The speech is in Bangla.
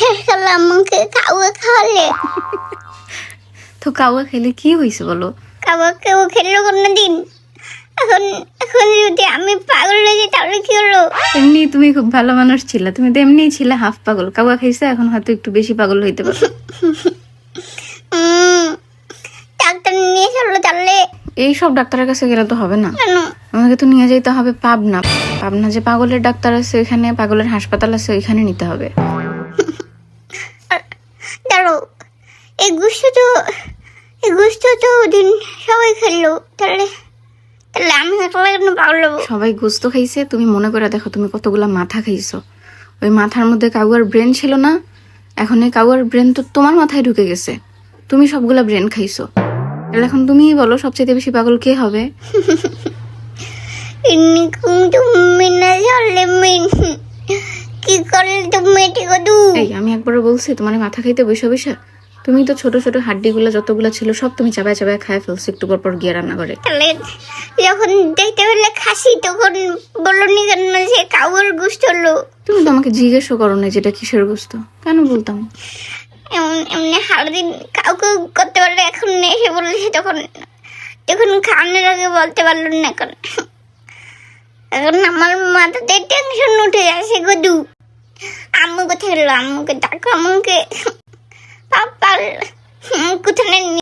শেষ করলো আম্মুকে কাউকে খাওয়ালে। তো কাউয়া খেলে কি হয়েছে বলো? কাউকে ও খেললো কোনোদিন। এখন এখন যদি আমি পাগল হয়ে যাই তাহলে কি হলো? এমনি তুমি খুব ভালো মানুষ ছিলে, তুমি তো এমনিই ছিলে হাফ পাগল। কাউয়া খাইছে, এখন হয়তো একটু বেশি পাগল হইতে পারো। ডাক্তার নিয়ে চলো তাহলে। এইসব ডাক্তারের কাছে গেলে তো হবে না, কেন? আমাকে তো নিয়ে যেতে হবে পাবনা। পাবনা যে পাগলের ডাক্তার আছে, ওইখানে পাগলের হাসপাতাল আছে, ওইখানে নিতে হবে। দাঁড়ো, এই গুষ্ঠ তো ওদিন সবাই খেললো, তাহলে তাহলে আমি একলা কেন পাগল হবো? সবাই গোস্ত খাইছে, তুমি মনে করে দেখো তুমি কতগুলা মাথা খাইছো। ওই মাথার মধ্যে কাউয়ার ব্রেন ছিল না, এখন এই কাউয়ার ব্রেন তো তোমার মাথায় ঢুকে গেছে, তুমি সবগুলা ব্রেন খাইছো। তাহলে এখন তুমিই বলো সবচেয়ে বেশি পাগল কে হবে? তুমি না চললে কি করলে তুমি টিকদু? এই আমি একবার বলছি তোমার মাথা খাইতে বসে বসে, তুমি তো ছোট ছোট হাড্ডিগুলো যতগুলো ছিল সব তুমি চাবায় চাবায় খায় ফেলছো একটু পর পর গিয়ে রান্না করে। তাহলে যখন দেখতে পেলে খাসি তখন বলনি কেন যে কাউর গোস্ত হলো? তুমি তো আমাকে জিজ্ঞেসও করো না যেটা কিসের গোস্ত, কেন বলতাম? এমনি সারাদিন কাউকে করতে পারলে এখন এসে বলেছে, তখন খাওয়ানোর আগে বলতে পারলো না। এখন আমার মাথাতে টেনশন উঠে যাচ্ছে গদু। আম্মু কোথায় গেলো? আম্মুকে ডাকো, আম্মুকে পাপা কোথায়